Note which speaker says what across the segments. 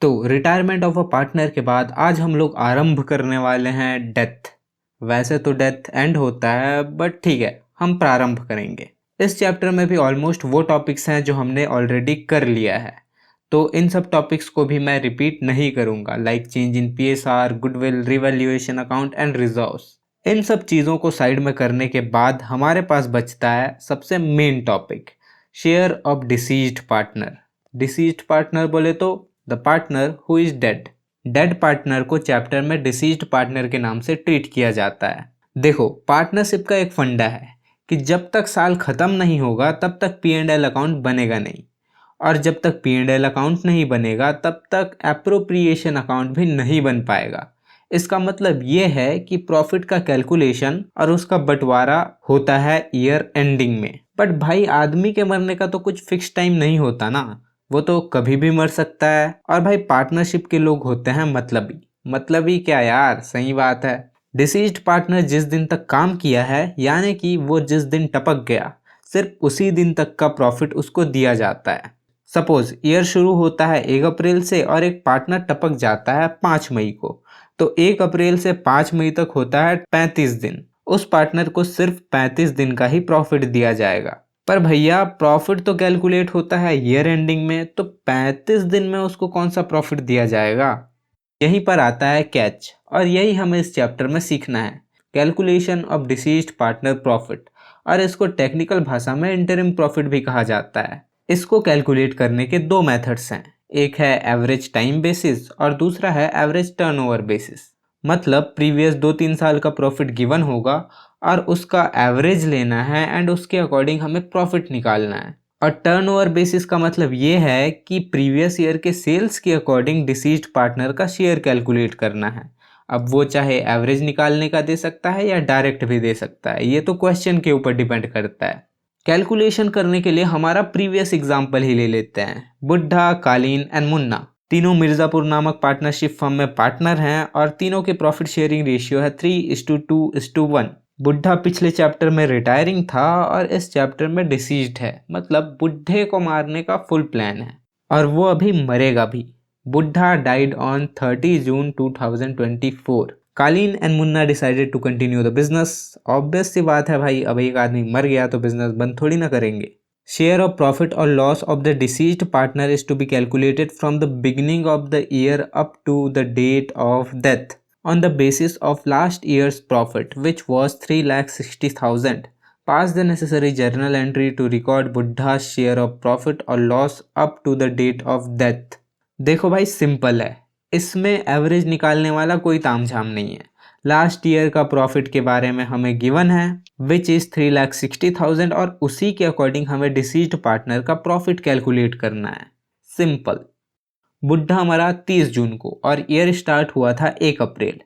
Speaker 1: तो retirement of a partner के बाद आज हम लोग आरंभ करने वाले हैं डेथ। वैसे तो डेथ एंड होता है बट ठीक है, हम प्रारंभ करेंगे। इस चैप्टर में भी ऑलमोस्ट वो टॉपिक्स हैं जो हमने ऑलरेडी कर लिया है, तो इन सब टॉपिक्स को भी मैं रिपीट नहीं करूंगा, like change in PSR, goodwill, revaluation account and reserves. इन सब चीज़ों को साइड में करने के बाद हमारे पास बचता है सबसे main topic, share of deceased partner. Deceased partner बोले तो the partner who is dead. Dead partner को चैप्टर में डिसीज्ड पार्टनर के नाम से ट्रीट किया जाता है। देखो, पार्टनरशिप का एक फंडा है कि जब तक साल खत्म नहीं होगा तब तक P&L अकाउंट बनेगा नहीं, और जब तक P&L अकाउंट नहीं बनेगा तब तक एप्रोप्रिएशन अकाउंट भी नहीं बन पाएगा। इसका मतलब ये है कि प्रॉफिट का कैलकुलेशन और उसका बंटवारा होता है ईयर एंडिंग में। बट भाई, आदमी के मरने का तो कुछ फिक्स टाइम नहीं होता ना, वो तो कभी भी मर सकता है। और भाई, पार्टनरशिप के लोग होते हैं मतलबी। मतलबी क्या यार, सही बात है। डिसीज्ड पार्टनर जिस दिन तक काम किया है, यानी कि वो जिस दिन टपक गया, सिर्फ उसी दिन तक का प्रॉफिट उसको दिया जाता है। सपोज ईयर शुरू होता है 1 अप्रैल से और एक पार्टनर टपक जाता है 5 मई को, तो 1 अप्रैल से 5 मई तक होता है 35 दिन। उस पार्टनर को सिर्फ 35 दिन का ही प्रॉफिट दिया जाएगा। पर भैया, प्रॉफिट तो कैलकुलेट होता है ईयर एंडिंग में, तो 35 दिन में उसको कौन सा प्रॉफिट दिया जाएगा? यहीं पर आता है कैच, और यही हमें इस चैप्टर में सीखना है, calculation of deceased partner profit. और इसको टेक्निकल भाषा में इंटरिम प्रॉफिट भी कहा जाता है। इसको कैलकुलेट करने के दो मेथड्स हैं, एक है एवरेज टाइम बेसिस और दूसरा है एवरेज टर्नओवर बेसिस। मतलब प्रीवियस 2-3 साल का प्रॉफिट गिवन होगा और उसका एवरेज लेना है एंड उसके अकॉर्डिंग हमें प्रॉफिट निकालना है। और टर्नओवर बेसिस का मतलब ये है कि प्रीवियस ईयर के सेल्स के अकॉर्डिंग डिसीज्ड पार्टनर का शेयर कैलकुलेट करना है। अब वो चाहे एवरेज निकालने का दे सकता है या डायरेक्ट भी दे सकता है, ये तो क्वेश्चन के ऊपर डिपेंड करता है। कैलकुलेशन करने के लिए हमारा प्रीवियस एग्जाम्पल ही ले लेते हैं। बुड्ढा, कालीन एंड मुन्ना तीनों मिर्ज़ापुर नामक पार्टनरशिप फर्म में पार्टनर हैं और तीनों के प्रॉफिट शेयरिंग रेशियो है 3:2:1। बुड्ढा पिछले चैप्टर में रिटायरिंग था और इस चैप्टर में डिसीज्ड है, मतलब बुड्ढे को मारने का फुल प्लान है और वो अभी मरेगा भी। बुड्ढा died on 30 June 2024। Kaleen and Munna decided to continue the business. Obvious सी बात है भाई, अब एक आदमी मर गया तो बिजनेस बंद थोड़ी ना करेंगे। शेयर ऑफ प्रॉफिट और loss of the deceased partner is to be calculated from the beginning of the year up to the date of death on the basis of last year's profit, which was 3,60,000. Pass the necessary journal entry to record Buddha's share of profit or loss up to the date of death. देखो भाई, simple है, इसमें average निकालने वाला कोई तामझाम नहीं है। लास्ट ईयर का प्रॉफिट के बारे में हमें गिवन है विच इज 3,60,000 और उसी के अकॉर्डिंग हमें डिसीज्ड पार्टनर का प्रॉफिट कैलकुलेट करना है। सिंपल। बुड्ढा मरा 30 जून को और ईयर स्टार्ट हुआ था 1 अप्रैल।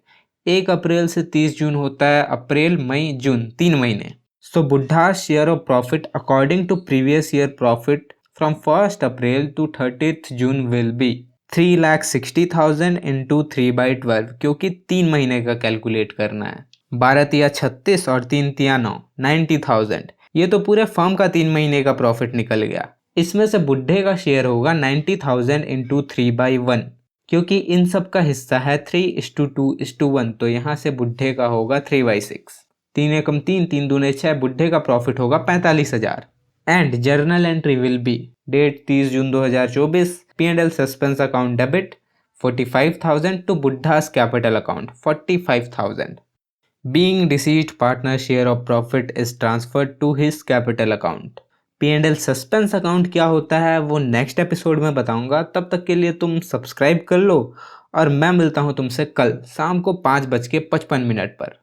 Speaker 1: 1 अप्रैल से 30 जून होता है अप्रैल, मई, जून, 3 महीने। सो बुड्ढा share of profit according to previous year profit from 1 April to 30 June will be 3,60,000 into 3/12, क्योंकि 3 महीने का कैलकुलेट करना है। 12 तिया 36 और 3 तिया 9, 90,000। ये तो पूरे फर्म का 3 महीने का प्रॉफिट निकल गया। इसमें से बुड्ढे का शेयर होगा 90,000 इंटू 3/1, क्योंकि इन सब का हिस्सा है 3:2:1, तो यहाँ से बुड्ढे का होगा 3/6। 3 एकम 3, 3 दूने 6, बुड्ढे का प्रॉफिट होगा 45,000। And journal entry will be date 30 June 2024, P&L suspense account debit 45,000 to Buddha's capital account 45,000। Being deceased partner share of profit is transferred to his capital account. P&L suspense account क्या होता है वो नेक्स्ट एपिसोड में बताऊंगा। तब तक के लिए तुम सब्सक्राइब कर लो और मैं मिलता हूं तुमसे कल शाम को 5:55 पर।